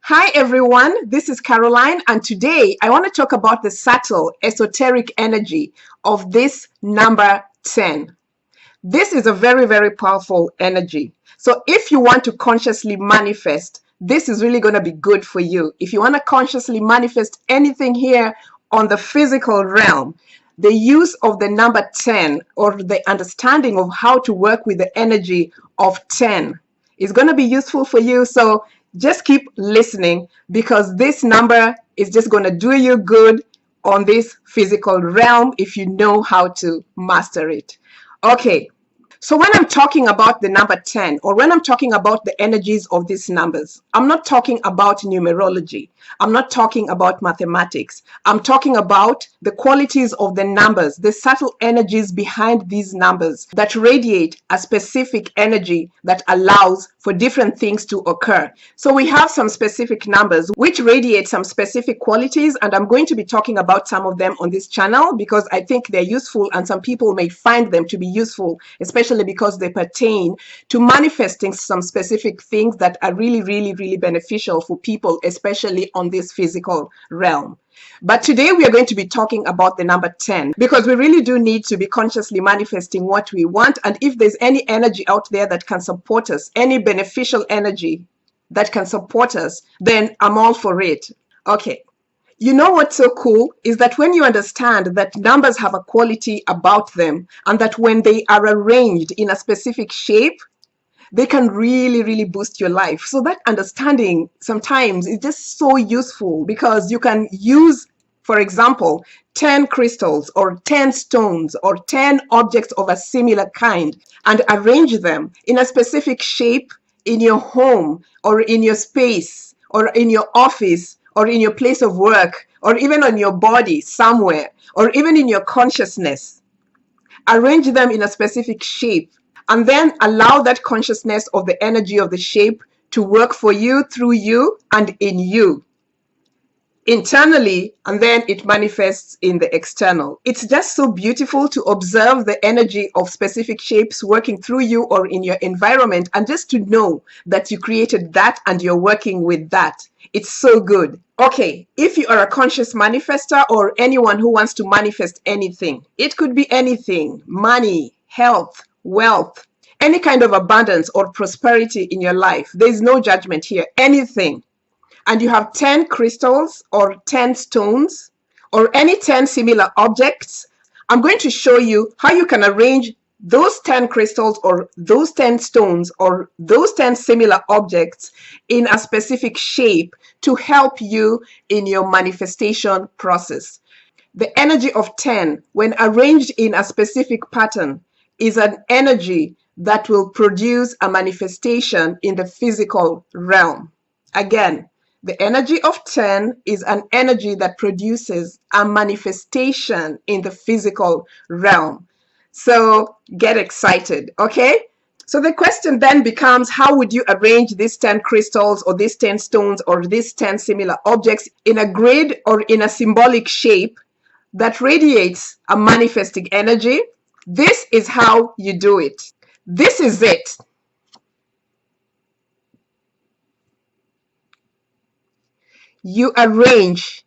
Hi everyone, this is Caroline, and today I want to talk about the subtle esoteric energy of this number 10. This is a very, very powerful energy. So if you want to consciously manifest, this is really going to be good for you. If you want to consciously manifest anything here on the physical realm, the use of the number 10 or the understanding of how to work with the energy of 10 is going to be useful for you. So just keep listening because this number is just going to do you good on this physical realm if you know how to master it. Okay. So when I'm talking about the number 10 or when I'm talking about the energies of these numbers, I'm not talking about numerology. I'm not talking about mathematics. I'm talking about the qualities of the numbers, the subtle energies behind these numbers that radiate a specific energy that allows for different things to occur. So we have some specific numbers which radiate some specific qualities, and I'm going to be talking about some of them on this channel because I think they're useful and some people may find them to be useful, especially because they pertain to manifesting some specific things that are really, really, really beneficial for people, especially on this physical realm. But today we are going to be talking about the number 10 because we really do need to be consciously manifesting what we want. And if there's any energy out there that can support us, any beneficial energy that can support us, then I'm all for it. Okay. You know what's so cool is that when you understand that numbers have a quality about them and that when they are arranged in a specific shape, they can really, really boost your life. So that understanding sometimes is just so useful because you can use, for example, 10 crystals or 10 stones or 10 objects of a similar kind and arrange them in a specific shape in your home or in your space or in your office or in your place of work or even on your body somewhere or even in your consciousness. Arrange them in a specific shape and then allow that consciousness of the energy of the shape to work for you, through you, and in you internally, and then it manifests in the external. It's just so beautiful to observe the energy of specific shapes working through you or in your environment, and just to know that you created that and you're working with that. It's so good. Okay, if you are a conscious manifester or anyone who wants to manifest anything, it could be anything: money, health, wealth, any kind of abundance or prosperity in your life. There's no judgment here, anything. And you have 10 crystals or 10 stones or any 10 similar objects. I'm going to show you how you can arrange those 10 crystals or those 10 stones or those 10 similar objects in a specific shape to help you in your manifestation process. The energy of 10, when arranged in a specific pattern, is an energy that will produce a manifestation in the physical realm. Again, the energy of 10 is an energy that produces a manifestation in the physical realm. So get excited, okay? So the question then becomes, how would you arrange these 10 crystals or these 10 stones or these 10 similar objects in a grid or in a symbolic shape that radiates a manifesting energy? This is how you do it. This is it. You arrange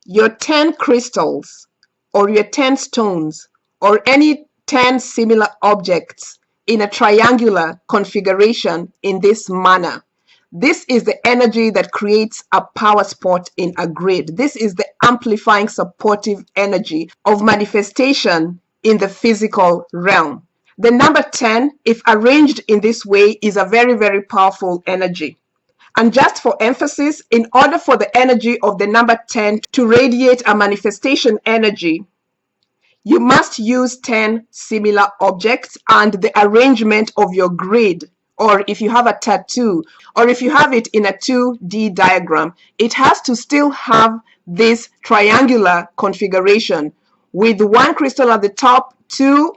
your 10 crystals or your 10 stones or any 10 similar objects in a triangular configuration in this manner. This is the energy that creates a power spot in a grid. This is the amplifying supportive energy of manifestation in the physical realm. The number 10, if arranged in this way, is a very, very powerful energy. And just for emphasis, in order for the energy of the number 10 to radiate a manifestation energy, you must use 10 similar objects and the arrangement of your grid, or if you have a tattoo, or if you have it in a 2D diagram, it has to still have this triangular configuration with 1 crystal at the top, 2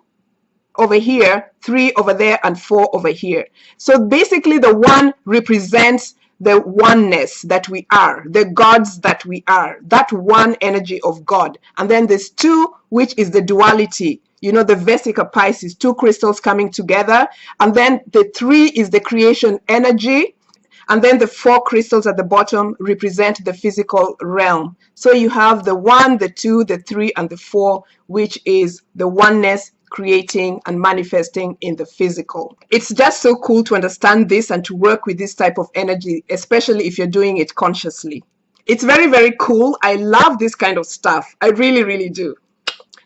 over here, 3 over there, and 4 over here. So basically the 1 represents the oneness that we are, the gods that we are, that one energy of God. And then there's 2, which is the duality, you know, the Vesica Pisces, 2 crystals coming together. And then the 3 is the creation energy. And then the 4 crystals at the bottom represent the physical realm. So you have the 1, the 2, the 3, and the 4, which is the oneness creating and manifesting in the physical. It's just so cool to understand this and to work with this type of energy, especially if you're doing it consciously. It's very, very cool. I love this kind of stuff. I really, really do.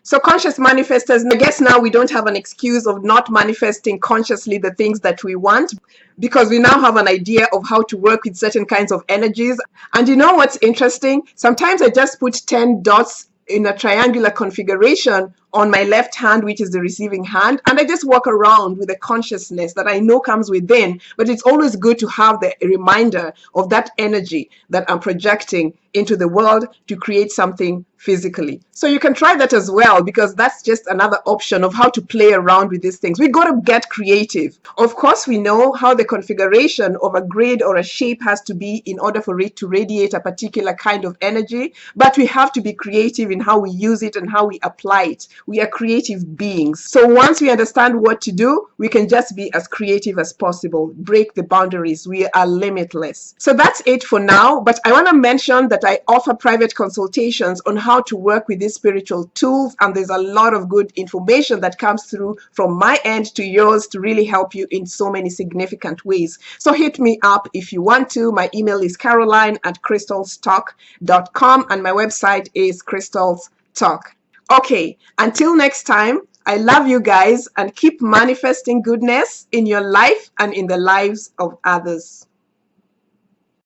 So conscious manifestors, I guess now we don't have an excuse of not manifesting consciously the things that we want, because we now have an idea of how to work with certain kinds of energies. And you know what's interesting? Sometimes I just put 10 dots in a triangular configuration on my left hand, which is the receiving hand, and I just walk around with a consciousness that I know comes within. But it's always good to have the reminder of that energy that I'm projecting into the world to create something physically. So you can try that as well, because that's just another option of how to play around with these things. We got to get creative. Of course, we know how the configuration of a grid or a shape has to be in order for it to radiate a particular kind of energy, but we have to be creative in how we use it and how we apply it. We are creative beings. So once we understand what to do, we can just be as creative as possible, break the boundaries. We are limitless. So that's it for now, but I want to mention that I offer private consultations on how to work with these spiritual tools, and there's a lot of good information that comes through from my end to yours to really help you in so many significant ways. So hit me up if you want to. My email is caroline@crystalstalk.com and my website is Crystals Talk. Okay, until next time, I love you guys, and keep manifesting goodness in your life and in the lives of others.